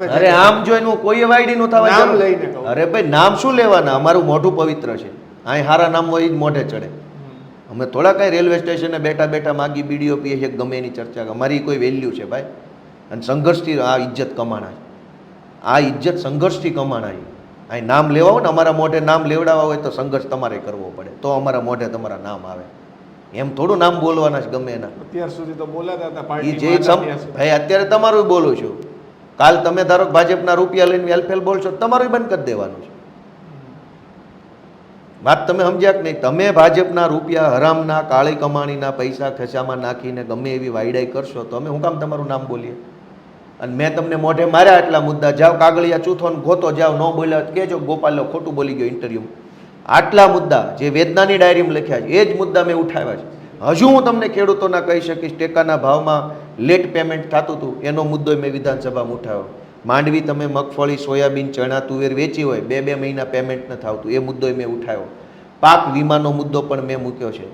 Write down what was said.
અરે આમ જોઈને કોઈ વાયડી નો થવા નામ લઈને કહું. અરે ભાઈ નામ શું લેવાના, અમારું મોઢું પવિત્ર છે, અહીં હારા નામ હોય એ જ મોઢે ચડે. અમે થોડા કઈ રેલવે સ્ટેશને બેઠા બેઠા માગી બીડીઓ પીએ છે ગમે એની ચર્ચા, અમારી કોઈ વેલ્યુ છે ભાઈ? અને સંઘર્ષથી આ ઇજ્જત કમાણા છે, આ ઇજ્જત સંઘર્ષથી કમાણા છે. અહીં નામ લેવા હોય ને, અમારા મોઢે નામ લેવડાવવા હોય તો સંઘર્ષ તમારે કરવો પડે, તો અમારા મોઢે તમારા નામ આવે. એમ થોડું નામ બોલવાના છે ગમે એના. અત્યાર સુધી તો બોલાતા હતા એ પાર્ટીમાં જે હતા ત્યાં સુધી. ભાઈ અત્યારે તમારું બોલું છું, કાલ તમે ધારો કે ભાજપના રૂપિયા લઈને વેલફેલ બોલશો તમારું બંધ કરી દેવાનું છે. વાત તમે સમજ્યા કે નહીં? તમે ભાજપના રૂપિયા હરામના કાળી કમાણીના પૈસા ખિસ્સામાં નાખીને ગમે એવી વાયડાઈ કરશો તો અમે હું કામ તમારું નામ બોલીએ? અને મેં તમને મોઢે માર્યા આટલા મુદ્દા, જાઓ કાગળિયા ચૂથો ને ગોતો, જાઓ ન બોલ્યા કહેજો ગોપાલ ખોટું બોલી ગયો ઇન્ટરવ્યુમાં. આટલા મુદ્દા જે વેદનાની ડાયરીમાં લખ્યા છે એ જ મુદ્દા મેં ઉઠાવ્યા છે. હજુ હું તમને ખેડૂતોના કહી શકીશ, ટેકાના ભાવમાં લેટ પેમેન્ટ થતું હતું એનો મુદ્દો મેં વિધાનસભામાં ઉઠાવ્યો. માંડવી તમે મગફળી, સોયાબીન, ચણા, તુવેર વેચી હોય, 2 મહિના પેમેન્ટ ન થતું એ મુદ્દો મેં ઉઠાવ્યો. પાક વીમાનો મુદ્દો પણ મેં મૂક્યો છે.